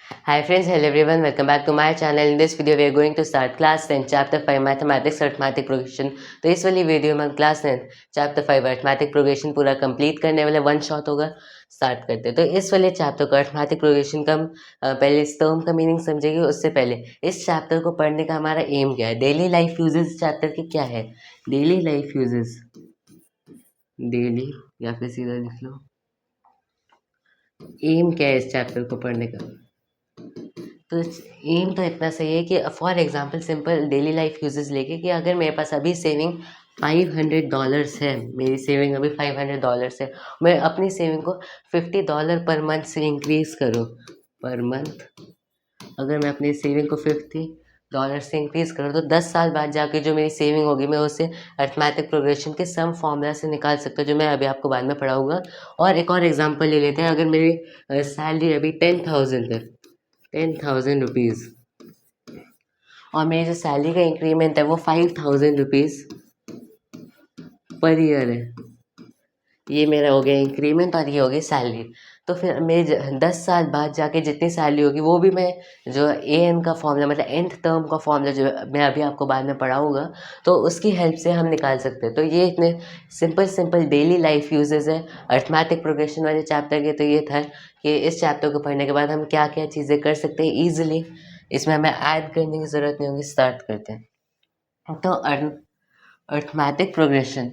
Hi friends, hello everyone, welcome back to my channel. In this video, we are going to start class 10, chapter 5 Mathematics Arithmetic Progression. तो इस वाली video में हम class 10 chapter 5 arithmetic progression पूरा complete करने वाले, one shot होगा। Start करते हैं। तो इस वाले चैप्टर को अर्थमेटिक प्रोग्रेशन का हम पहले इस टर्म का मीनिंग समझेंगे। उससे पहले इस चैप्टर को पढ़ने का हमारा एम क्या है, डेली लाइफ यूजेस चैप्टर के क्या है, डेली लाइफ यूजेस, डेली या फिर सीधा लिख लो एम क्या है इस चैप्टर को पढ़ने का। तो एम तो इतना सही है कि for example simple daily life uses लेके कि अगर मेरे पास अभी सेविंग $500 है, मेरी सेविंग अभी $500 है, मैं अपनी सेविंग को $50 पर मंथ से इंक्रीज़ करूँ पर मंथ। अगर मैं अपनी सेविंग को $50 से इंक्रीज़ करूँ तो 10 साल बाद जाके जो मेरी सेविंग होगी मैं उसे अर्थमेटिक प्रोग्रेशन के सम फॉर्मूला से निकाल सकता हूँ, जो मैं अभी आपको बाद में पढ़ाऊँगा। और एक और एग्जांपल ले लेते हैं। अगर मेरी सैलरी अभी 10,000 है, 10,000 रुपीज़, और मेरी जो सैलरी का इंक्रीमेंट है वो 5,000 रुपीज़ पर ईयर है। ये मेरा हो गया इंक्रीमेंट और ये हो गई सैलरी। तो फिर मेरे 10 साल बाद जाके जितनी सैलरी होगी वो भी मैं जो ए एन का फॉर्मूला, मतलब nth टर्म का फॉर्मूला जो मैं अभी आपको बाद में पढ़ाऊँगा, तो उसकी हेल्प से हम निकाल सकते हैं। तो ये इतने सिंपल डेली लाइफ यूजेस है अर्थमेटिक प्रोग्रेशन वाले चैप्टर के। तो ये था कि इस चैप्टर को पढ़ने के बाद हम क्या क्या चीज़ें कर सकते हैं ईजिली, इसमें हमें ऐड करने की ज़रूरत नहीं होगी। स्टार्ट करते हैं। तो अर्थमेटिक प्रोग्रेशन,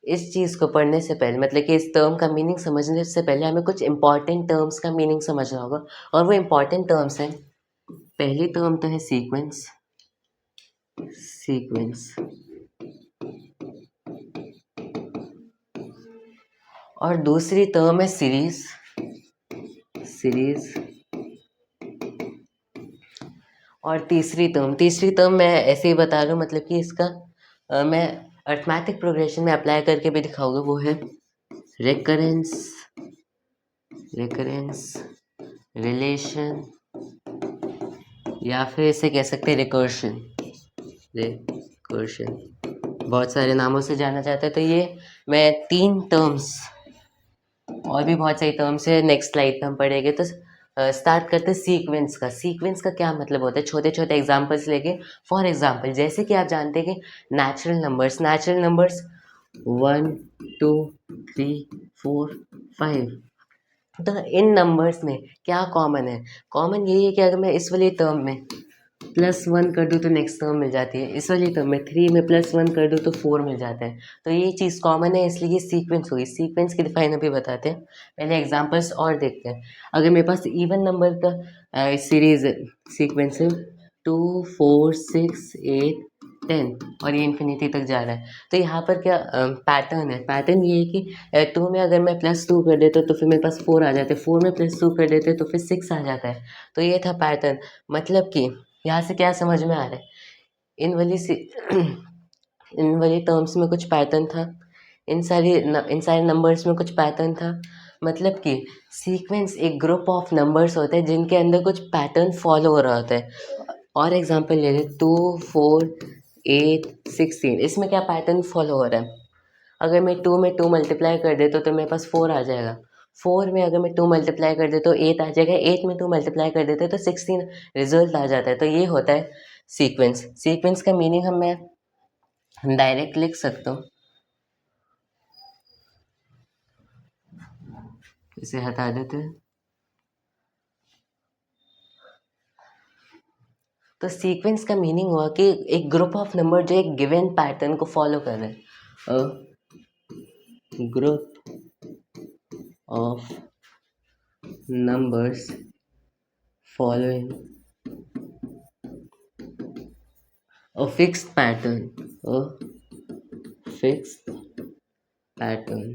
इस चीज़ को पढ़ने से पहले, मतलब कि इस टर्म का मीनिंग समझने से पहले हमें कुछ इंपॉर्टेंट टर्म्स का मीनिंग समझना होगा। और वो इंपॉर्टेंट टर्म्स हैं, पहली टर्म तो है सीक्वेंस, सीक्वेंस, और दूसरी टर्म है सीरीज, सीरीज, और तीसरी टर्म मैं ऐसे ही बता रहा हूँ, मतलब कि इसका मैं अर्थमेटिक प्रोग्रेशन में अप्लाई करके भी दिखाऊंगा। वो है रेकरेंस, रेकरेंस, रिलेशन, या फिर इसे कह सकते हैं रिकर्शन, रिकर्शन, बहुत सारे नामों से जाना जाता है। तो ये मैं 3 टर्म्स, और भी बहुत सारी टर्म्स है, नेक्स्ट स्लाइड पे हम पढ़ेंगे। तो स्टार्ट करते हैं सीक्वेंस का। सीक्वेंस का क्या मतलब होता है, छोटे छोटे एग्जांपल्स लेके। फॉर एग्जांपल जैसे कि आप जानते हैं कि नेचुरल नंबर्स 1 2 3 4 5, तो इन नंबर्स में क्या कॉमन है, कॉमन यही है कि अगर मैं इस वाली टर्म में +1 कर दूँ तो नेक्स्ट टर्म मिल जाती है, इस वाली टर्म में 3 में +1 कर दूँ तो 4 मिल जाता है। तो ये चीज़ कॉमन है, इसलिए ये सीक्वेंस हुई। सीक्वेंस की डिफाइन अभी बताते हैं, पहले एग्जांपल्स और देखते हैं। अगर मेरे पास इवन नंबर का सीरीज सीक्वेंस है 2 4 6 8 10 और ये इन्फिनिटी तक जा रहा है, तो यहाँ पर क्या पैटर्न है, पैटर्न ये है कि 2 में अगर मैं +2 कर देता तो फिर मेरे पास 4 आ जाते, 4 में +2 कर देते तो फिर 6 आ जाता है। तो ये था पैटर्न। मतलब कि यहाँ से क्या समझ में आ रहा है, इन वाली इन वाली टर्म्स में कुछ पैटर्न था, इन सारे नंबर्स में कुछ पैटर्न था। मतलब कि सीक्वेंस एक ग्रुप ऑफ नंबर्स होते हैं जिनके अंदर कुछ पैटर्न फॉलो हो रहा होता है। और एग्जांपल ले लें 2 4 8 16, इसमें क्या पैटर्न फॉलो हो रहा है। अगर मैं 2 में 2 मल्टीप्लाई कर देता तो मेरे पास 4 आ जाएगा, 4 में अगर मैं 2 मल्टीप्लाई कर देता तो 8 आ जाएगा, 8 में 2 मल्टीप्लाई कर देते तो 16 रिजल्ट आ जाता है। तो ये होता है सीक्वेंस। सीक्वेंस का मीनिंग मैं डायरेक्ट लिख सकता हूँ, इसे हटा देते हैं। तो सीक्वेंस का मीनिंग हुआ कि एक ग्रुप ऑफ नंबर जो एक गिवन पैटर्न को फॉलो कर रहे हैं, group of numbers following a fixed pattern, a fixed pattern,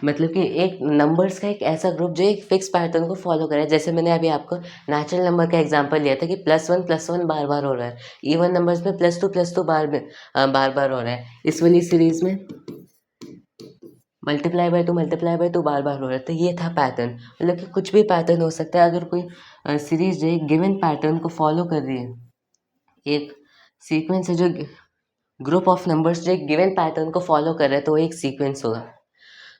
मतलब कि एक नंबर्स का एक ऐसा ग्रुप जो एक फिक्स पैटर्न को फॉलो करे। जैसे मैंने अभी आपको नेचुरल नंबर का एग्जांपल लिया था कि +1 बार बार हो रहा है, इवन नंबर्स में +2 बार बार हो रहा है, इस वाली सीरीज में मल्टीप्लाई बाय 2 बार बार हो रहा है। तो ये था पैटर्न, मतलब कि कुछ भी पैटर्न हो सकता है। अगर कोई सीरीज जो एक गिवन पैटर्न को फॉलो कर रही है, एक सीक्वेंस है जो ग्रुप ऑफ नंबर्स जो एक गिवन पैटर्न को फॉलो कर रहे हैं, तो वो एक सीक्वेंस होगा।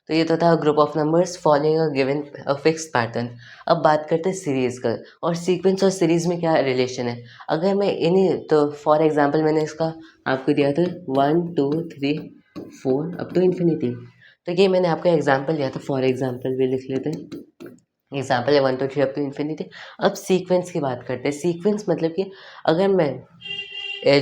तो ये तो था group of numbers following a given a fixed pattern. अब बात करते हैं सीरीज़ का, और सीक्वेंस और सीरीज़ में क्या रिलेशन है। अगर मैं इन्हीं, तो फॉर एग्जांपल मैंने इसका आपको दिया था 1 2 3 4 अप टू इन्फिनिटी। तो ये मैंने आपका एग्जांपल दिया था, फॉर एग्जांपल भी लिख लेते हैं। एग्जाम्पल है 1 2 3 अप टू इन्फिनिटी। अब सीक्वेंस की बात करते हैं। सीक्वेंस मतलब कि अगर मैं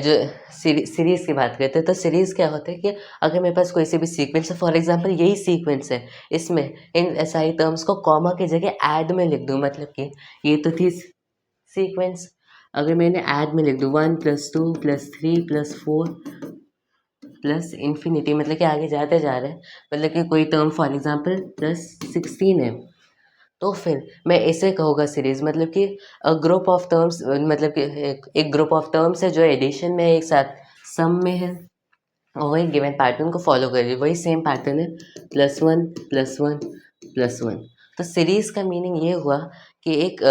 जो सीरीज़ की बात करते हैं, तो सीरीज़ क्या होता है कि अगर मेरे पास कोई सी भी सीक्वेंस है, फॉर एग्जांपल यही सीक्वेंस है, इसमें इन सारी टर्म्स को कॉमा की जगह ऐड में लिख दूँ, मतलब कि ये तो थी सीक्वेंस। अगर मैंने ऐड में लिख दूँ 1 + 2 + 3 + 4 प्लस इन्फिनिटी, मतलब कि आगे जाते जा रहे हैं, मतलब कि कोई टर्म फॉर एग्जांपल +16 है, तो फिर मैं इसे कहूँगा सीरीज़। मतलब कि ग्रुप ऑफ टर्म्स, मतलब कि एक ग्रुप ऑफ टर्म्स है जो एडिशन में एक साथ सम में है, और वही गिवन पैटर्न को फॉलो कर रही है, वही सेम पैटर्न है, +1 +1 +1। तो सीरीज़ का मीनिंग ये हुआ कि एक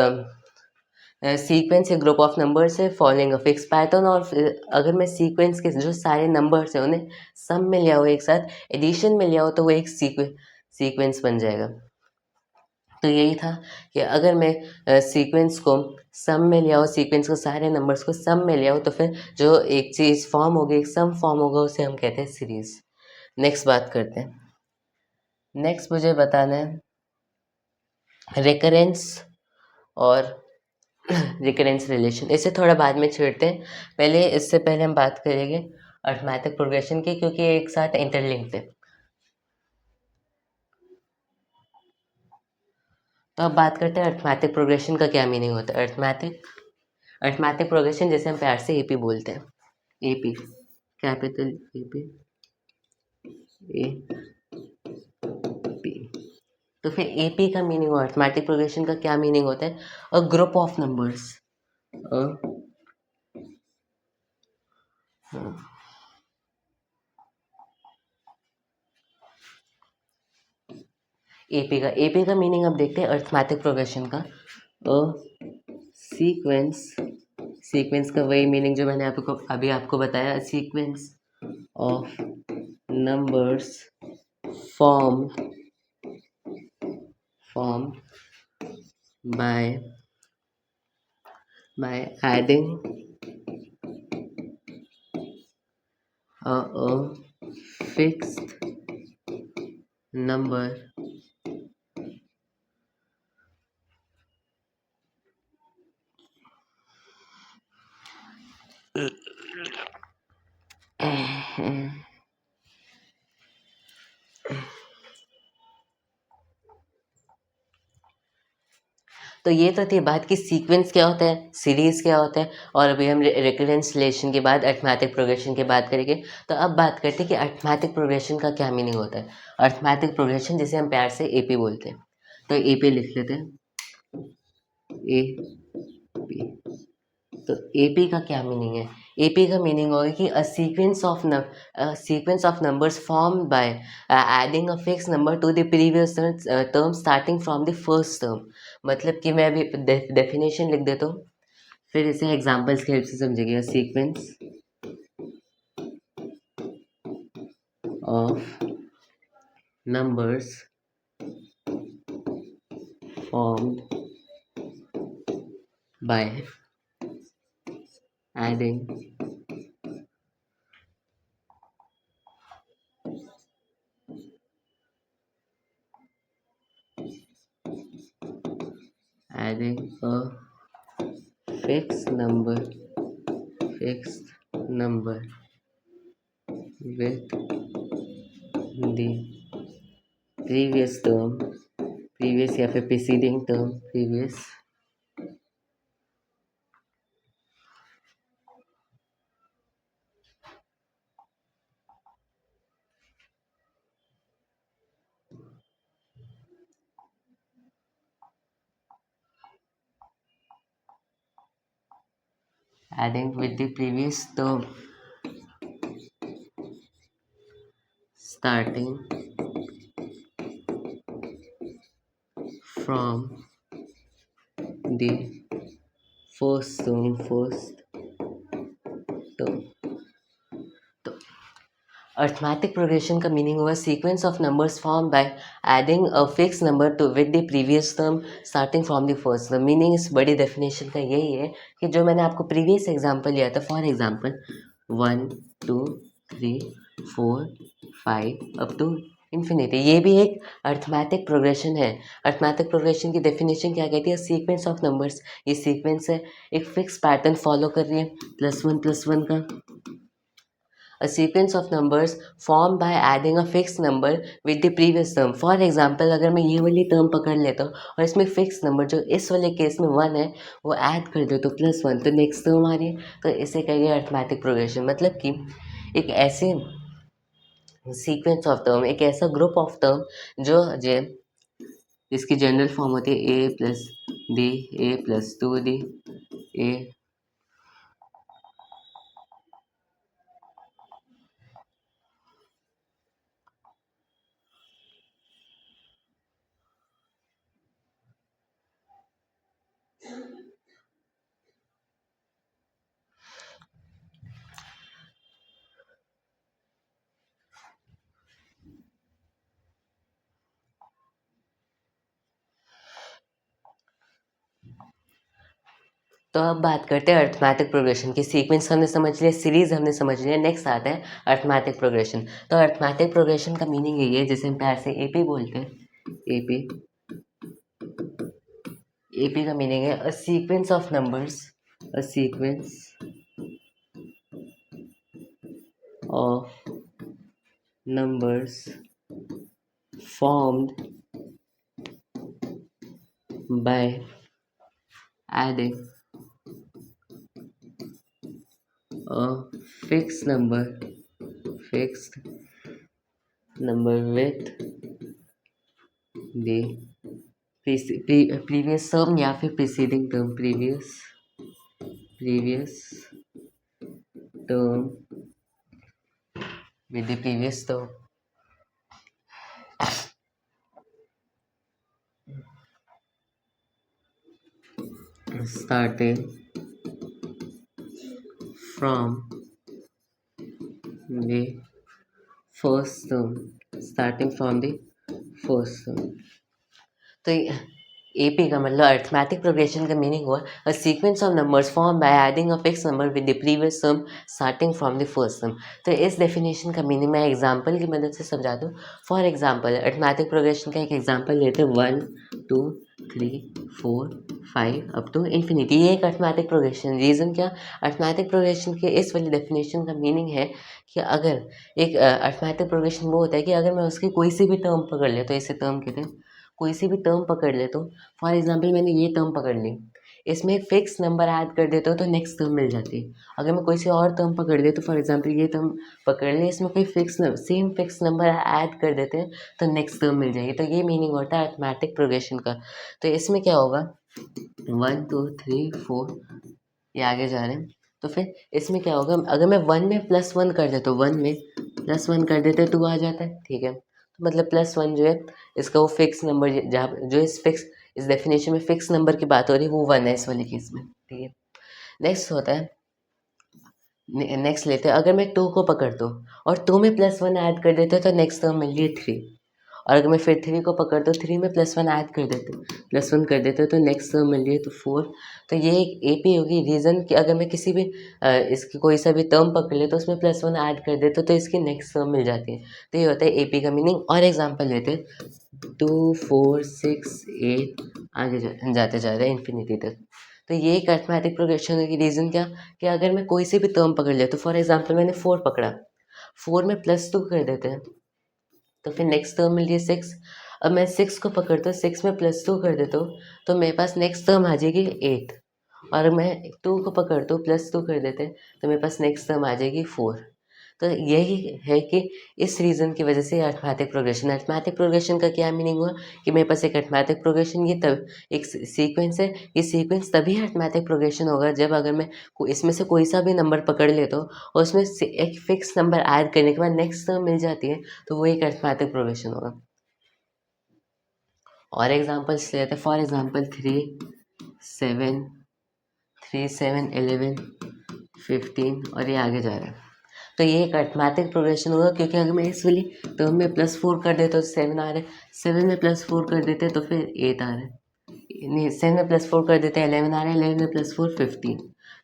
सीक्वेंस या ग्रुप ऑफ नंबर्स है फॉलोइंग अ फिक्स पैटर्न, और फिर अगर मैं सीक्वेंस के जो सारे नंबर्स हैं उन्हें सम में लिया हो, एक साथ एडिशन में लिया हो, तो वो एक सीक्वेंस बन जाएगा। तो यही था कि अगर मैं सीक्वेंस को सम में लिया हो, सीक्वेंस को सारे नंबर्स को सम में लिया हो, तो फिर जो एक चीज़ फॉर्म होगी, एक सम फॉर्म होगा, उसे हम कहते हैं सीरीज। नेक्स्ट बात करते हैं। नेक्स्ट मुझे बताना है रिकरेंस और रिकरेंस रिलेशन। इसे थोड़ा बाद में छेड़ते हैं, पहले इससे पहले हम बात करेंगे अर्थमैटिक प्रोग्रेशन की, क्योंकि ये एक साथ इंटरलिंक्ड है। तो अब बात करते हैं अर्थमैटिक प्रोग्रेशन का क्या मीनिंग होता है। अर्थमैटिक प्रोग्रेशन जैसे हम प्यार से एपी बोलते हैं, AP, capital AP, A P. तो फिर एपी का मीनिंग और अर्थमैटिक प्रोग्रेशन का क्या मीनिंग होता है। A group of numbers, a AP का मीनिंग अब देखते हैं अर्थमैटिक प्रोग्रेशन का। अ सीक्वेंस, सीक्वेंस का वही मीनिंग जो मैंने आपको बताया, sequence of numbers form by adding a fixed number तो ये तो थी बात कि सीक्वेंस क्या होता है, सीरीज क्या होता है, और अभी हम रिकरेंस रिलेशन के बाद अर्थमैटिक प्रोग्रेशन की बात करेंगे। तो अब बात करते हैं कि अर्थमैटिक प्रोग्रेशन का क्या मीनिंग होता है। अर्थमैटिक प्रोग्रेशन जिसे हम प्यार से एपी बोलते हैं, तो एपी लिख लेते हैं, ए पी। तो एपी का क्या मीनिंग है। एपी का मीनिंग होगा कि sequence of numbers form by adding a fix number two the previous term starting from the first term. मतलब कि मैं अभी डेफिनेशन लिख देता हूँ, फिर इसे एग्जांपल्स की हेल्प से समझिएगा। Sequence of numbers formed by adding adding a fixed number with the previous या फिर preceding term, previous adding with the previous term starting from the first term। तो अर्थमेटिक प्रोग्रेशन का मीनिंग हुआ sequence of numbers form by adding a fix number two with the previous term starting from the first term. Meaning इस बड़ी definition का यही है कि जो मैंने आपको प्रीवियस एग्जांपल लिया था, for example 1 2 3 4 5 up to infinity, ये भी एक अर्थमेटिक प्रोग्रेशन है। अर्थमेटिक प्रोग्रेशन की डेफिनेशन क्या कहती है? सीक्वेंस ऑफ नंबर्स, ये सीक्वेंस है, एक फिक्स पैटर्न फॉलो कर रही है, +1 का। A sequence of numbers formed by adding a fixed number with the previous term। For example अगर मैं ये वाली टर्म पकड़ लेता हूँ और इसमें फिक्स नंबर जो इस वाले केस में 1 है वो ऐड कर देता हूँ +1, तो नेक्स्ट टर्म आ रही है, तो इसे कहिए अर्थमेटिक प्रोग्रेशन। मतलब कि एक ऐसे सीक्वेंस ऑफ टर्म, एक ऐसा ग्रुप ऑफ टर्म जो इसकी जनरल फॉर्म होती है a+d a+2d a। तो अब बात करते हैं अर्थमेटिक प्रोग्रेशन की। सीक्वेंस हमने समझ लिया, सीरीज हमने समझ लिया, नेक्स्ट आता है अर्थमेटिक प्रोग्रेशन। तो अर्थमेटिक प्रोग्रेशन का मीनिंग यही है, जिसे हम प्यार से एपी बोलते हैं। एपी, एपी का मीनिंग है a sequence of numbers, a sequence of numbers formed by adding a fixed number with the previous term या फिर preceding term, previous term with the previous term starting from the first term, starting from the first term। तो AP का मतलब arithmetic progression का meaning हुआ a sequence of numbers form by adding a fix number with the previous term starting from the first term. तो इस definition का meaning मैं example की मदद से समझा दूँ। फॉर एग्जांपल अर्थमेटिक प्रोग्रेशन का एक एग्जांपल लेते हैं 1 2 3 4 5 अप टू इन्फिनिटी। ये एक अर्थमेटिक प्रोग्रेशन। रीज़न क्या? अर्थमेटिक प्रोग्रेशन के इस वाली डेफिनेशन का मीनिंग है कि अगर एक अर्थमेटिक प्रोग्रेशन वो होता है कि अगर मैं उसकी कोई सी भी टर्म पकड़ ले, तो इसे टर्म कहते हैं, कोई सी भी टर्म पकड़ ले, तो फॉर एग्जांपल मैंने ये टर्म पकड़ ली, इसमें एक फिक्स नंबर ऐड कर देता हूँ तो नेक्स्ट टर्म मिल जाती है। अगर मैं कोई सी और टर्म पकड़ ले, तो फॉर एग्जांपल ये टर्म पकड़ ले, इसमें कोई सेम फिक्स नंबर ऐड कर देते हैं तो नेक्स्ट टर्म मिल जाएगी। तो ये मीनिंग होता है अर्थमेटिक प्रोग्रेशन का। तो इसमें क्या होगा, 1 2 3 4 ये आगे जा रहे हैं, तो फिर इसमें क्या होगा, अगर मैं 1 में +1 कर देता हूँ, 1 में +1 कर देते 2 आ जाता है, ठीक है। तो मतलब +1 जो है इसका वो फिक्स नंबर, जहाँ जो इस डेफिनेशन में फिक्स नंबर की बात हो रही है वो 1 है इस वाले केस में, ठीक है। नेक्स्ट होता है, नेक्स्ट लेते हैं, अगर मैं 2 को पकड़ता हूँ और 2 में +1 ऐड कर देते तो नेक्स्ट टर्म मिल रही है 3। और अगर मैं फिर 3 को पकड़ता हूँ, 3 में +1 ऐड कर देते, +1 कर देते तो नेक्स्ट टर्म मिल रही है तो 4। तो ये एक एपी होगी। रीज़न कि अगर मैं किसी भी इसकी कोई सा भी टर्म पकड़ ले तो उसमें +1 ऐड कर देते तो इसकी नेक्स्ट टर्म मिल जाती है। तो ये होता है एपी का मीनिंग। और एग्जांपल लेते हैं 2 4 6 8 आगे जाते जा रहे हैं इन्फिनिटी तक। तो ये एक अर्थमेटिक प्रोग्रेशन की रीज़न क्या, कि अगर मैं कोई सी भी टर्म पकड़ लिया, तो फॉर एग्जांपल मैंने 4 पकड़ा, 4 में +2 कर देते हैं तो फिर नेक्स्ट टर्म मिल रही है 6। अब मैं 6 को पकड़ता हूँ, 6 में +2 कर देता हूँ तो मेरे पास नेक्स्ट टर्म आ जाएगी 8। और मैं 2 को पकड़ता हूँ, +2 कर देते हैं तो मेरे पास नेक्स्ट टर्म आ जाएगी 4। तो यही है कि इस रीज़न की वजह से अर्थमेटिक प्रोग्रेशन का क्या मीनिंग हुआ कि मेरे पास एक अर्थमेटिक प्रोग्रेशन, ये तब एक सीक्वेंस है, ये सीक्वेंस तभी अर्थमेटिक प्रोग्रेशन होगा जब अगर मैं इसमें से कोई सा भी नंबर पकड़ लेता हूँ और उसमें से एक फिक्स नंबर ऐड करने के बाद नेक्स्ट टर्म मिल जाती है, तो वो एक अर्थमेटिक प्रोग्रेशन होगा। और एग्जांपल्स लेते हैं, फॉर एग्जांपल 3 7 11 15 और ये आगे जा रहा है। तो ये एक अर्थमेटिक प्रोग्रेशन होगा, क्योंकि अगर मैं इस वाली टर्म में +4 कर देता तो 7 आ रहा है, 7 में +4 कर देते तो फिर 8 आ रहा है, नहीं 7 में +4 कर देते 11 आ रहा है, 11 में +4 15।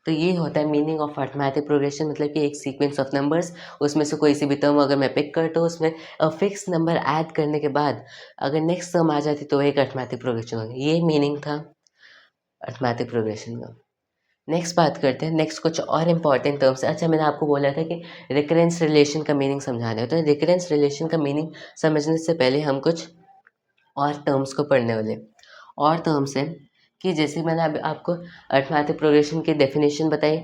तो ये होता है मीनिंग ऑफ अर्थमेटिक प्रोग्रेशन, मतलब कि एक सीक्वेंस ऑफ नंबर्स, उसमें से कोई सी भी टर्म अगर मैं पिक करता हूँ, उसमें फिक्स नंबर ऐड करने के बाद अगर नेक्स्ट टर्म आ जाती तो एक अर्थमेटिक प्रोग्रेशन होगी। ये मीनिंग था अर्थमेटिक प्रोग्रेशन का। नेक्स्ट बात करते हैं, नेक्स्ट कुछ और इंपॉर्टेंट टर्म्स। अच्छा, मैंने आपको बोला था कि रिकरेंस रिलेशन का मीनिंग समझाना है, तो रिकरेंस रिलेशन का मीनिंग समझने से पहले हम कुछ और टर्म्स को पढ़ने वाले। और टर्म्स हैं कि जैसे मैंने अभी आपको अर्थमेटिक प्रोग्रेशन की डेफिनेशन बताई,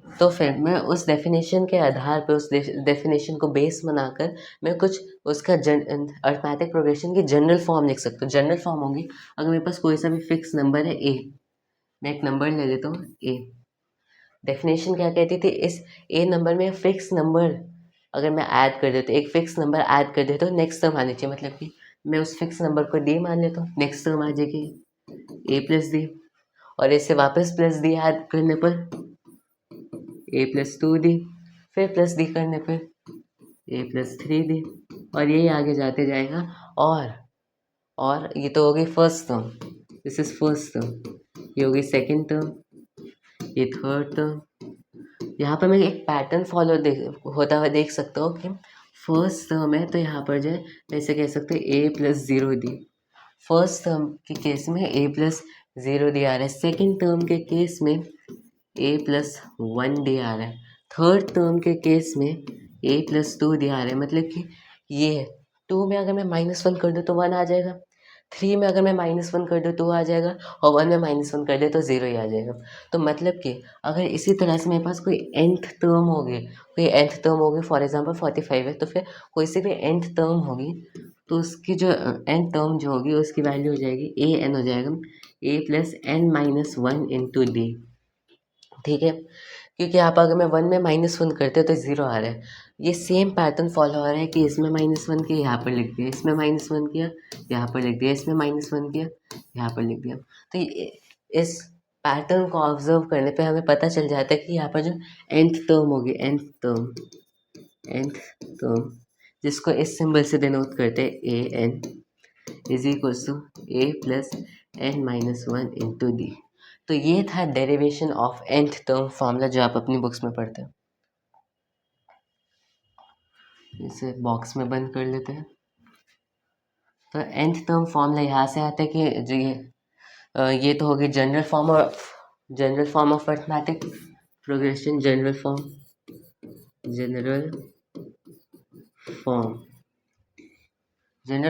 तो फिर मैं उस डेफिनेशन के आधार पर, उस डेफिनेशन को बेस बनाकर मैं कुछ उसका अर्थमेटिक प्रोग्रेशन की जनरल फॉर्म लिख सकता हूँ। जनरल फॉर्म होगी, अगर मेरे पास कोई सा भी फिक्स नंबर है ए, मैं एक नंबर ले लेता हूँ ए। डेफिनेशन क्या कहती थी, इस ए नंबर में फिक्स नंबर अगर मैं ऐड कर देता हूँ, एक फिक्स नंबर ऐड कर देता हूँ, नेक्स्ट टर्म आनी चाहिए, मतलब कि मैं उस फिक्स नंबर को डी मान लेता हूँ, नेक्स्ट टर्म आ जाएगी ए प्लस डी, और इससे वापस प्लस डी ऐड करने पर ए प्लस 2 डी, फिर प्लस डी करने पर ए प्लस 3 डी, और यही आगे जाते जाएगा। और ये तो हो गई first term, this is first term, ये होगी सेकेंड टर्म, ये थर्ड टर्म। यहाँ पर मैं एक पैटर्न फॉलो होता हुआ देख सकता हूँ कि फर्स्ट टर्म है तो यहाँ पर जो है मैं इसे कह सकते हैं ए प्लस 0 डी, फर्स्ट टर्म के केस में ए प्लस 0 डी आ रहा है, सेकेंड टर्म के केस में ए प्लस 1 डी आ रहा है, थर्ड टर्म के केस में ए प्लस 2 डी आ रहा है। मतलब कि ये है, 2 में अगर मैं -1 कर दूँ तो 1 आ जाएगा, 3 में अगर मैं -1 कर दूँ 2 आ जाएगा, और 1 में -1 कर दे तो 0 ही आ जाएगा। तो मतलब कि अगर इसी तरह से मेरे पास कोई nth टर्म होगी, फॉर एग्जांपल 45 है, तो फिर कोई सी भी nth टर्म होगी तो उसकी जो nth टर्म जो होगी उसकी वैल्यू हो जाएगी ए एन, हो जाएगा A plus N minus 1 into D. ठीक है, क्योंकि आप अगर मैं 1 में -1 करते हो तो 0 आ रहा है। ये सेम पैटर्न फॉलो हो रहा है कि इसमें -1 किया यहाँ पर लिख दिया, इसमें -1 किया यहाँ पर लिख दिया, इसमें -1 किया यहाँ पर लिख दिया। तो इस पैटर्न को ऑब्जर्व करने पे हमें पता चल जाता है कि यहाँ पर जो nth टर्म होगी, nth टर्म जिसको इस सिंबल से डिनोट करते हैं A N, is equals to A plus N minus 1 into D. तो ये था derivation of nth term formula जो आप अपनी बुक्स में पढ़ते हैं। इसे बॉक्स में बंद कर लेते हैं। तो nth टर्म फॉर्मूला यहाँ से आता है कि जो ये तो होगी general form of arithmetic progression, general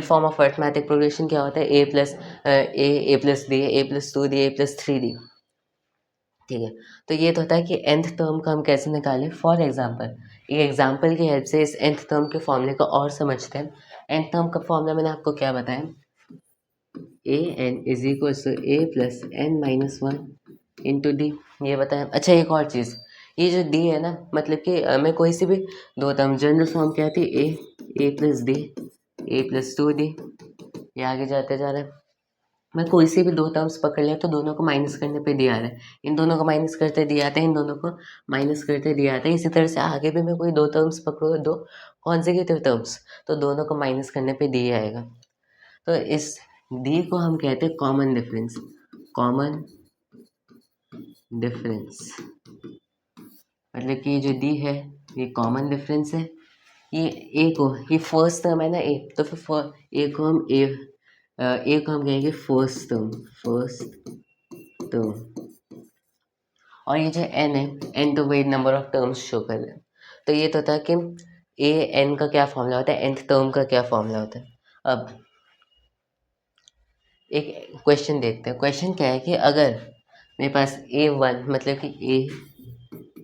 form of arithmetic progression क्या होता है, ए प्लस डी, ए प्लस 2 डी, ए प्लस 3 डी। ठीक है, तो ये तो होता है कि nth टर्म का हम कैसे निकालें। फॉर एग्जांपल, ये एग्जांपल की हेल्प से इस nth टर्म के फॉर्मूले को और समझते हैं। nth टर्म का फॉर्मूला मैंने आपको क्या बताया, A N is equal to A plus N minus 1 into D, ये बताया। अच्छा, एक और चीज़, ये जो डी है ना, मतलब कि मैं कोई सी भी दो टर्म, जनरल फॉर्म क्या थी, ए प्लस डी, ए प्लस 2 डी, ये आगे जाते जा रहा है। मैं कोई सी भी दो टर्म्स पकड़ लिया तो दोनों को माइनस करने पे दिया आ रहा है, इन दोनों को माइनस करते दिया आता है, इन दोनों को माइनस करते दिया आता है। इसी तरह से आगे भी मैं कोई दो टर्म्स पकड़ूँ, दो कॉन्जिक्यूटिव टर्म्स, तो दोनों को माइनस करने पे दिया आएगा। तो इस डी को हम कहते हैं कॉमन डिफरेंस, मतलब कि जो डी है ये कॉमन डिफरेंस है। ये ए को, ये फर्स्ट टर्म है ना ए, तो फिर ए को हम कहेंगे फर्स्ट टर्म, और ये जो एन है, एन तो वही नंबर ऑफ टर्म्स शो कर रहे हैं। तो ये तो होता है कि ए एन का क्या फॉर्मूला होता है, nth टर्म का क्या फॉर्मूला होता है। अब एक क्वेश्चन देखते हैं। क्वेश्चन क्या है कि अगर मेरे पास a1 मतलब कि a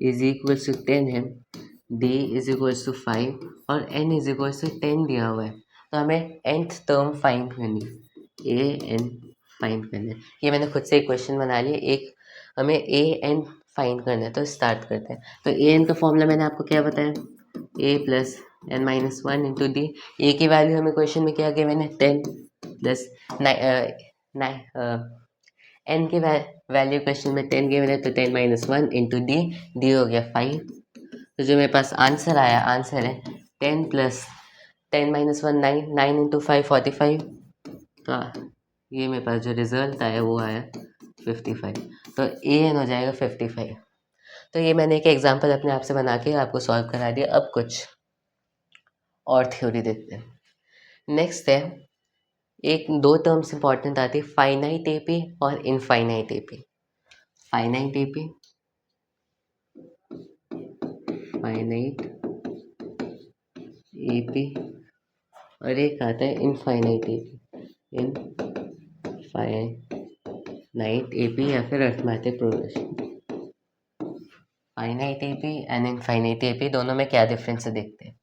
इज इक्वल टू 10 है, d इज इक्वल टू 5 और n इज इक्वल टू 10 दिया हुआ है, तो हमें nth टर्म फाइंड करनी है, a n फाइंड करना है। ये मैंने खुद से एक क्वेश्चन बना लिया, एक हमें a n फाइंड करना है। तो स्टार्ट करते हैं। तो a n का फॉर्मूला मैंने आपको क्या बताया, a plus N minus 1 into D. A की वैल्यू हमें क्वेश्चन में क्या किया मैंने, 10 प्लस एन की वैल्यू क्वेश्चन में 10 की मैंने, तो 10 माइनस 1 इंटू डी, डी हो गया 5 तो जो मेरे पास आंसर आया, आंसर है 10 प्लस 10 - 1 9, 9 × 5 45। तो ये मेरे पास जो रिजल्ट आया वो आया 55। तो ए एन हो जाएगा 55। तो ये मैंने एक एग्जांपल अपने आप से बना के आपको सॉल्व करा दिया। अब कुछ और थ्योरी देखते हैं। नेक्स्ट है, एक दो टर्म्स इंपॉर्टेंट आती है, फाइनाइट एपी और infinite AP. Finite AP, finite AP, और एक आता है इनफाइनाइट एपी। इनफाइनाइट एपी या फिर arithmetic progression. Finite AP and infinite AP दोनों में क्या डिफरेंस है देखते हैं।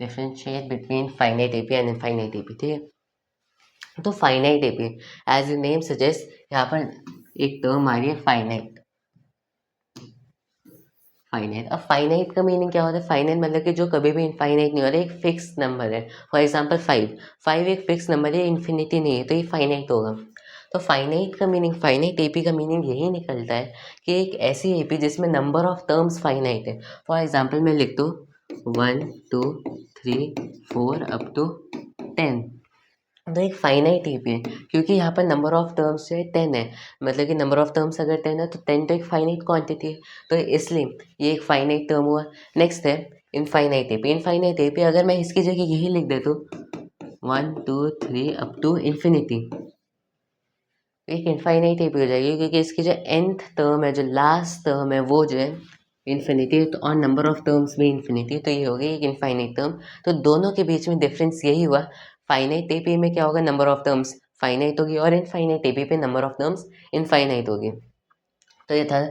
Differentiate between finite AP and infinite AP, ठीक है। तो finite AP, as a name suggest, यहाँ पर एक टर्म आ रही है फाइनाइट। फाइनाइट, अब फाइनाइट का मीनिंग क्या होता है? फाइनाइट मतलब कि जो कभी भी इनफाइनाइट नहीं हो रहा है, एक फिक्स नंबर है। फॉर एग्जांपल 5, 5 एक फिक्स नंबर है, इन्फिनिटी नहीं है, तो ये फाइनाइट होगा। तो फाइनाइट का मीनिंग, फाइनाइट एपी का मीनिंग यही निकलता है कि एक ऐसी एपी जिसमें नंबर ऑफ टर्म्स फाइनाइट है। फॉर एग्जाम्पल मैं लिख दूँ 1 2 3 4 अप टू 10, तो एक फाइनाइट एपी है, क्योंकि यहाँ पर नंबर ऑफ टर्म्स जो है 10 है। मतलब कि नंबर ऑफ टर्म्स अगर 10 है तो 10 तो एक फाइनाइट क्वांटिटी है, तो इसलिए ये एक फाइनाइट टर्म हुआ। नेक्स्ट है इनफाइनाइट एपी। इनफाइनाइट एपी अगर मैं इसकी जगह यही लिख देता हूँ 1 2 3 अप टू इन्फिनिटी, एक इनफाइनाइट एपी हो जाएगी, क्योंकि इसकी जो nth टर्म है, जो लास्ट टर्म है, वो जो है इन्फिनिटी है, तो और नंबर ऑफ टर्म्स भी इन्फिनिटी, तो ये हो गई एक इनफाइनाइट टर्म। तो दोनों के बीच में डिफरेंस यही हुआ। फाइनाइट एपी में क्या होगा, नंबर ऑफ टर्म्स फाइनाइट होगी, और इनफाइनाइट एपी पे नंबर ऑफ टर्म्स इनफाइनाइट होगी। तो ये था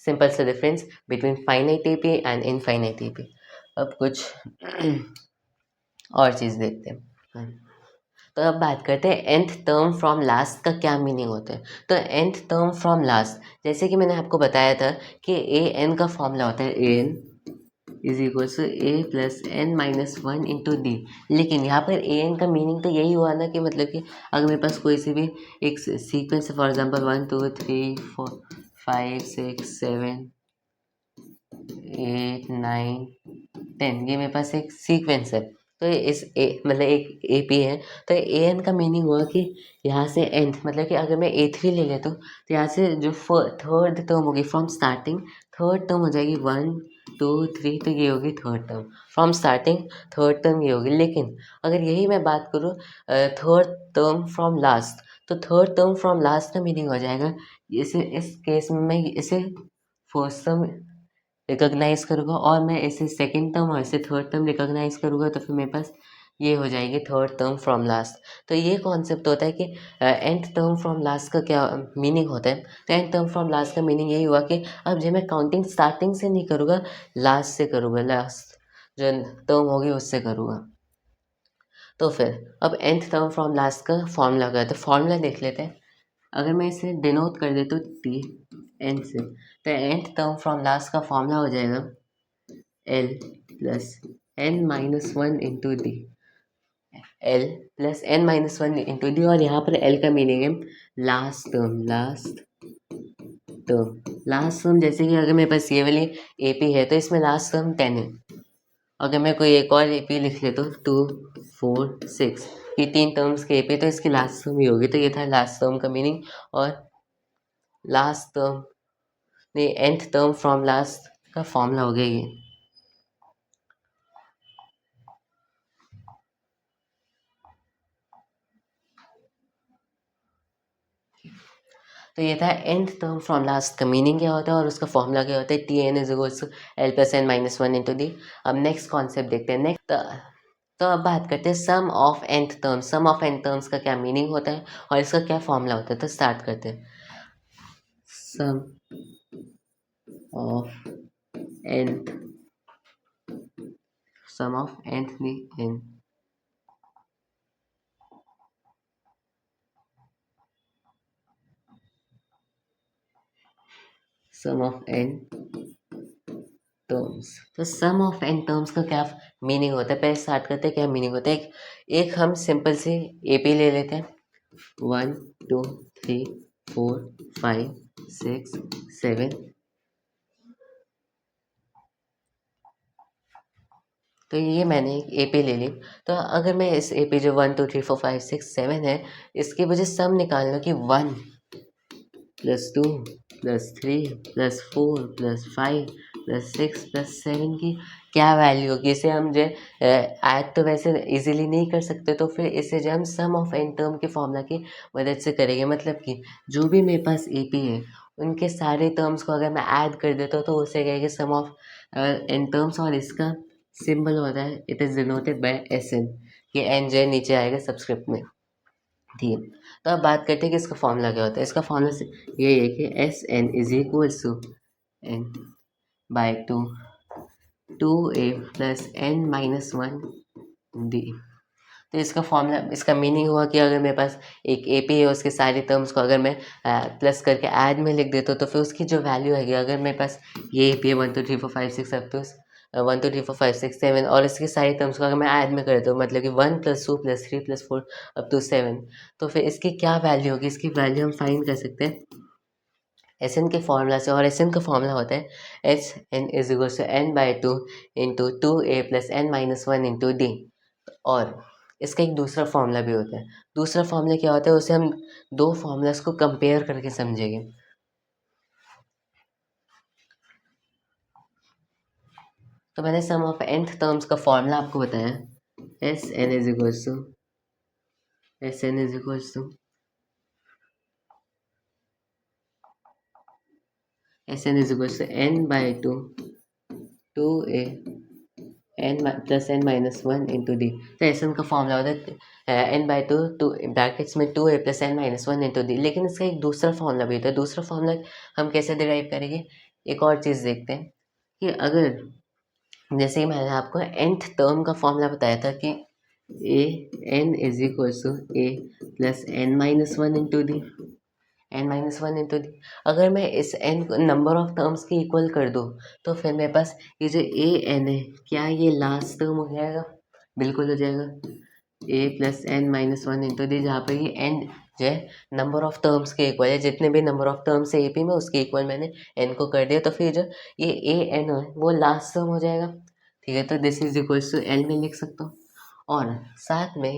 सिंपल सा difference between finite AP and infinite AP. अब कुछ और चीज़ देखते हैं। तो अब बात करते हैं nth टर्म फ्रॉम लास्ट का क्या मीनिंग होता है। तो nth टर्म फ्रॉम लास्ट, जैसे कि मैंने आपको बताया था कि ए एन का फॉर्मूला होता है A N is equal to A plus N minus one into D. लेकिन यहाँ पर ए एन का मीनिंग तो यही हुआ ना कि मतलब कि अगर मेरे पास कोई सी भी एक सीक्वेंस है, फॉर एग्जांपल 1 2 3 4 5 6 7 8 9 10, ये मेरे पास एक सीक्वेंस है। तो ये इस ए मतलब एक ए पी है, तो ए एन का मीनिंग हुआ कि यहाँ से एंथ, मतलब कि अगर मैं A3 ले लेता हूँ तो यहाँ से जो थर्ड टर्म होगी फ्रॉम स्टार्टिंग, थर्ड टर्म हो जाएगी 1 2 3, तो ये होगी third term from starting, third term ये होगी। लेकिन अगर यही मैं बात करूँ थर्ड टर्म फ्रॉम लास्ट, तो थर्ड टर्म फ्रॉम लास्ट का मीनिंग हो जाएगा, इसे इस केस में मैं इसे फर्स्ट टर्म रिकॉग्नाइज करूँगा और मैं इसे सेकंड टर्म और इसे थर्ड टर्म रिकॉग्नाइज करूँगा, तो फिर मेरे पास ये हो जाएगी थर्ड टर्म फ्रॉम लास्ट। तो ये कॉन्सेप्ट होता है कि nth टर्म फ्रॉम लास्ट का क्या मीनिंग होता है। तो nth टर्म फ्रॉम लास्ट का मीनिंग यही हुआ कि अब जो मैं काउंटिंग स्टार्टिंग से नहीं करूँगा, लास्ट से करूँगा, लास्ट जो टर्म होगी उससे करूँगा। तो फिर अब nth टर्म फ्रॉम लास्ट का फॉर्मूला क्या है, तो फॉर्मूला देख लेते हैं। अगर मैं इसे डिनोट कर देता हूँ टी एन से, तो nth टर्म फ्रॉम लास्ट का फॉर्मूला हो जाएगा L plus N minus one into D. L plus N minus one into D, और यहाँ पर एल का मीनिंग है last term, last term, last term. जैसे कि अगर मेरे पास ये वाली ए पी है तो इसमें लास्ट टर्म 10 है। अगर मैं कोई एक और ए पी लिख लेता हूँ 2 4 6, ये तीन टर्म्स के ए पी, तो इसकी लास्ट टर्म ही होगी। तो ये था लास्ट टर्म का मीनिंग। और लास्ट टर्म नहीं, nth टर्म फ्रॉम लास्ट का फॉर्मूला हो गया ये। तो ये था nth टर्म फ्रॉम लास्ट का मीनिंग क्या होता है और उसका फॉर्मूला क्या होता है, T N is equals to L plus N minus one into D. अब नेक्स्ट कॉन्सेप्ट देखते हैं। नेक्स्ट तो अब बात करते हैं sum of nth terms. Sum of nth terms का क्या मीनिंग होता है और इसका क्या फॉर्मूला होता है। तो स्टार्ट करते हैं। Sum of nth, sum of nth नहीं n, sum of n terms. तो सम ऑफ n टर्म्स का क्या मीनिंग होता है, पहले स्टार्ट करते हैं क्या मीनिंग होता है। एक हम सिंपल से ए पी ले लेते हैं 1 2 3 4 5 6 7। तो ये मैंने एक एपी ले ली। तो अगर मैं इस एपी जो 1 2 3 4 5 6 7 है, इसकी मुझे सम निकालना कि 1 plus 2 plus 3 plus 4 plus 5 plus 6 plus 7 की क्या वैल्यू होगी। इसे हम जो ऐड तो वैसे इजीली नहीं कर सकते, तो फिर इसे जो हम सम ऑफ एन टर्म के फॉर्मूला की मदद से करेंगे। मतलब कि जो भी मेरे पास एपी है, उनके सारे टर्म्स को अगर मैं ऐड कर देता हूँ तो उसे कहेंगे सम ऑफ एन टर्म्स, और इसका सिंबल होता है, it is denoted by S N. ये एन जो है नीचे आएगा सबस्क्रिप्ट में, ठीक है। तो अब बात करते हैं कि इसका फॉर्मूला क्या होता है। इसका फॉर्मूला से यही है कि S N is equals to N by two A plus N minus one D. तो इसका फॉर्मूला, इसका मीनिंग हुआ कि अगर मेरे पास एक ए पी है, उसके सारे टर्म्स को अगर मैं प्लस करके ऐड में लिख देता हूँ, तो फिर उसकी जो वैल्यू है, अगर मेरे पास ये ए पी है 1 2 3 4 5 6 अप टू 1 2 3 4 5 6 7, और इसके सारे टर्म्स को अगर मैं ऐड में कर देता हूँ, मतलब कि 1 plus 2 plus 3 plus 4 up to 7, तो फिर इसकी क्या वैल्यू होगी। इसकी वैल्यू हम फाइंड कर सकते हैं एस एन के फॉर्मूला से, और एस एन का फॉर्मूला होता है H N is equal to N by two into two A plus N minus one into D. और इसका एक दूसरा फॉर्मूला भी होता है। दूसरा फॉर्मूला क्या होता है, उसे हम दो फॉर्मूलाज को कंपेयर करके समझेंगे। तो मैंने सम ऑफ nth टर्म्स का फॉर्मूला आपको बताया, S N is equals to S N is equals to S N is equals to N by two A N plus N minus one into D. तो S N का formula होता है N by two brackets में two A plus N minus one into D. लेकिन इसका एक दूसरा formula भी होता है। दूसरा फॉर्मूला हम कैसे डिराइव करेंगे, एक और चीज़ देखते हैं कि अगर, जैसे कि मैंने आपको nth टर्म का फॉर्मूला बताया था कि A N is equal to A plus N minus one into D, N minus one into D. अगर मैं इस एन को नंबर ऑफ टर्म्स के इक्वल कर दूँ, तो फिर मेरे पास ये जो ए एन है, क्या ये लास्ट टर्म हो जाएगा, बिल्कुल हो जाएगा। A plus N minus one into D, जहाँ पर ये एन जो है नंबर ऑफ टर्म्स के इक्वल है, जितने भी नंबर ऑफ टर्म्स है एपी में उसके इक्वल मैंने एन को कर दिया, तो फिर जो ये ए एन है वो लास्ट टर्म हो जाएगा, ठीक है। तो this is equals to L में लिख सकता हूँ। और साथ में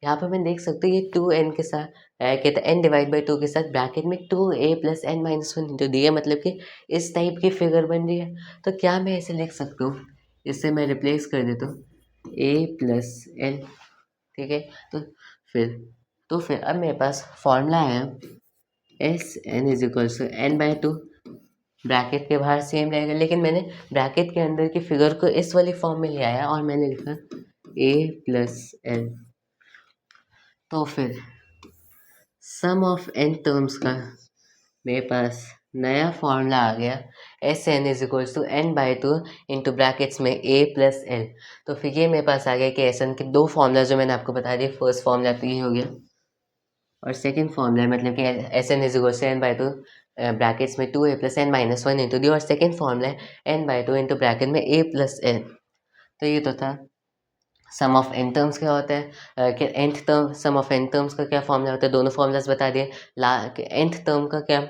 यहाँ पे मैं देख सकता हूँ ये टू एन के साथ कहते हैं एन डिवाइड बाई टू के साथ ब्रैकेट में two A plus N minus one into D है, मतलब कि इस टाइप की फिगर बन रही है। तो क्या मैं इसे लिख सकता हूँ, इससे मैं रिप्लेस कर देता हूँ ए प्लस एल, ठीक है। तो फिर अब मेरे पास फॉर्मूला है S N is equals to N by two, bracket के बाहर सेम रहेगा, लेकिन मैंने ब्रैकेट के अंदर की फिगर को इस वाली फॉर्म में ले आया और मैंने लिखा ए प्लस एल। तो फिर सम ऑफ एन टर्म्स का मेरे पास नया फॉर्मूला आ गया, S N is equals to N by two into brackets में ए प्लस एल। तो फिर ये मेरे पास आ गया कि एस एन के दो फॉर्मूला जो मैंने आपको बता दिए, फर्स्ट फॉर्मूला तो ये हो गया, और सेकेंड फॉर्मूला मतलब कि S N is equals to N by two brackets में two A plus N minus one into D, और सेकेंड फॉर्मूला है N by two into bracket में ए प्लस एल। तो ये तो था सम ऑफ एन टर्म्स क्या होता है, कि nth term sum of N terms का क्या फॉर्मूला होता है, दोनों फॉर्मूलाज बता दिए। nth टर्म का क्या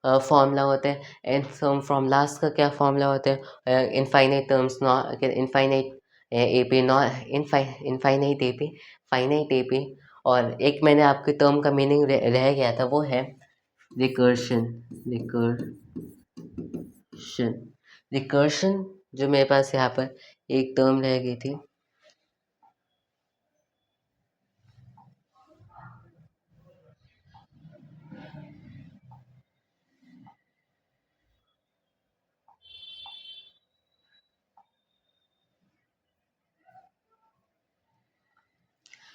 फॉर्मूला होता है, nth टर्म फ्रॉम लास्ट का क्या फॉर्मूला होता है, infinite terms not infinite A P not infinite A P finite A P. और एक मैंने आपके टर्म का मीनिंग रह गया था, वो है रिकर्शन। रिकर्शन रिकर्शन जो मेरे पास यहाँ पर एक टर्म रह गई थी,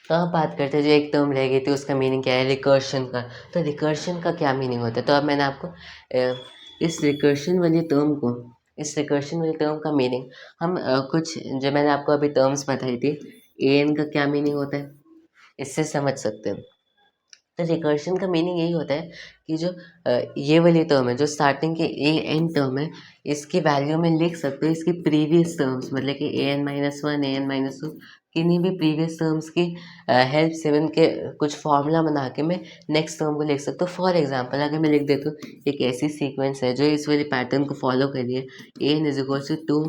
तो अब बात करते हैं जो एक टर्म रह गई थी उसका मीनिंग क्या है, रिकर्शन का। तो रिकर्शन का क्या मीनिंग होता है, तो अब मैंने आपको इस रिकर्शन वाली टर्म को, इस रिकर्शन वाली टर्म का मीनिंग हम कुछ जो मैंने आपको अभी टर्म्स बताई थी, ए एन का क्या मीनिंग होता है, इससे समझ सकते हैं। तो रिकर्शन का मीनिंग यही होता है कि जो ये वाली टर्म है जो स्टार्टिंग के ए एन टर्म है इसकी वैल्यू में लिख सकते हो इसकी प्रीवियस टर्म्स मतलब कि ए एन माइनस वन ए एन माइनस टू किन्हीं भी प्रीवियस टर्म्स की हेल्प से उनके कुछ फार्मूला बना के मैं नेक्स्ट टर्म को लिख सकता हूँ। फॉर एग्जांपल अगर मैं लिख देता हूँ एक ऐसी सीक्वेंस है जो इस वाली पैटर्न को फॉलो कर रही है A N is equal to two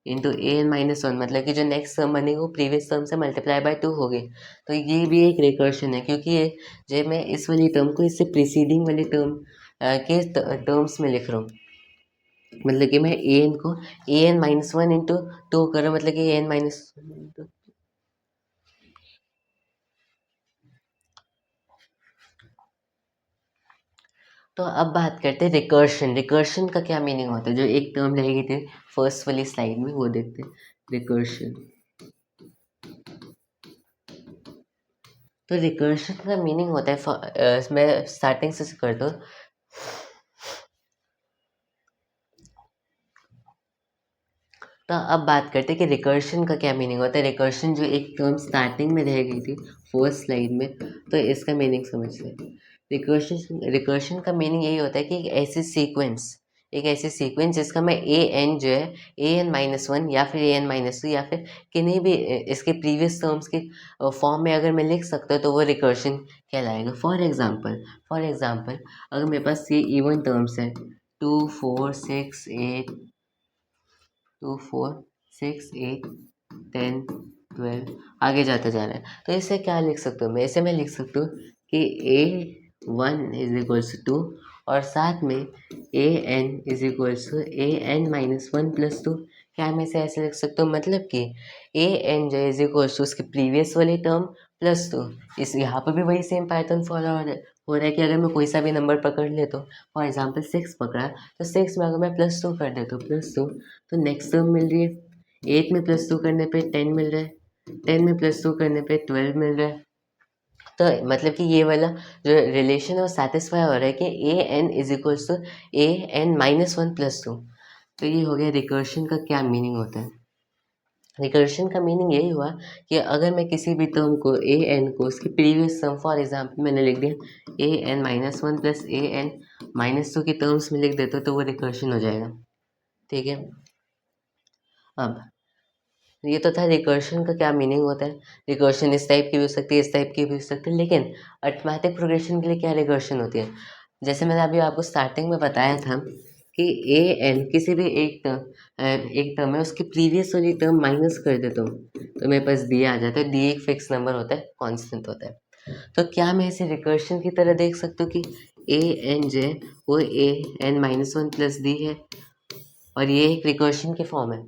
into a n minus one मतलब कि जो नेक्स्ट टर्म बनेगी वो प्रीवियस टर्म से मल्टीप्लाई बाय टू होगी। तो ये भी एक रिकर्शन है क्योंकि ये जब मैं इस वाली टर्म को इससे प्रीसीडिंग वाली टर्म के टर्म्स में लिख रहा हूँ मतलब कि मैं ए एन को a n minus one into two कर रहा हूँ मतलब कि ए एन माइनस। तो अब बात करते हैं रिकर्शन। रिकर्शन का क्या मीनिंग होता है जो एक टर्म रहेगी थी फर्स्ट वाली स्लाइड में वो देखते हैं रिकर्शन। तो रिकर्शन का मीनिंग होता है मैं स्टार्टिंग से करता हूँ। तो अब बात करते हैं कि रिकर्शन का क्या मीनिंग होता है। रिकर्शन जो एक टर्म स्टार्टिंग में रह गई थी फर्स्ट स्लाइड में तो इसका मीनिंग समझते हैं। रिकर्शन का मीनिंग यही होता है कि एक ऐसी सीक्वेंस जिसका मैं ए एन जो है ए एन माइनस वन या फिर ए एन माइनस टू या फिर किन्हीं भी इसके प्रीवियस टर्म्स के फॉर्म में अगर मैं लिख सकता हूँ तो वो रिकर्शन कहलाएगा। फॉर एग्जांपल अगर मेरे पास ये इवन टर्म्स है 2 4 6 8 2 4 6 8 10 12 आगे जाते जा रहा है तो इसे क्या लिख सकता हूँ मैं लिख सकता हूँ कि a one is equals two और साथ में a N is equals to A n minus one plus two. क्या मैं इसे ऐसे लिख सकता हूँ मतलब कि ए एन जो इज इक्वल्स टू उसकी प्रीवियस वाली टर्म प्लस टू। इस यहाँ पर भी वही सेम पैटर्न फॉलो हो रहा है कि अगर मैं कोई सा भी नंबर पकड़ लेता हूँ फॉर एग्जाम्पल सिक्स पकड़ा तो सिक्स में अगर मैं प्लस टू कर देता हूँ प्लस टू तो नेक्स्ट टर्म मिल रही है। एट में प्लस टू करने पे 10 मिल रहा है 10 में प्लस टू करने पे 12 मिल रहा है। तो मतलब कि ये वाला जो रिलेशन है वो सेटिस्फाई हो रहा है कि A N is equals to A n minus one plus two. तो ये हो गया रिकर्शन का क्या मीनिंग होता है। रिकर्शन का मीनिंग यही हुआ कि अगर मैं किसी भी टर्म को ए एन को उसकी प्रीवियस टर्म फॉर एग्जाम्पल मैंने लिख दिया ए एन माइनस वन प्लस ए एन माइनस टू की टर्म्स में लिख देता हूँ तो वो रिकर्शन हो जाएगा। ठीक है। अब ये तो था रिकर्शन का क्या मीनिंग होता है। रिकर्शन इस टाइप की भी हो सकती है इस टाइप की भी हो सकती है लेकिन अरिथमेटिक प्रोग्रेशन के लिए क्या रिकर्शन होती है। जैसे मैंने अभी आपको स्टार्टिंग में बताया था कि ए एन किसी भी एक टर्म है उसकी प्रीवियस वाली टर्म माइनस कर देता हूँ तो मेरे पास डी आ जाता है। डी एक फिक्स नंबर होता है कांस्टेंट होता है। तो क्या मैं इसे रिकर्शन की तरह देख सकता हूँ कि ए एन जो है वो a n minus one plus d है और ये एक रिकर्शन की फॉर्म है।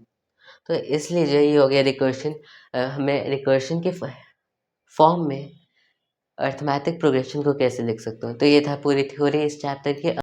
तो इसलिए जो ये हो गया रिकर्शन। हमें रिकर्शन के फॉर्म में अरिथमेटिक प्रोग्रेशन को कैसे लिख सकता हूँ। तो ये था पूरी थ्योरी इस चैप्टर की।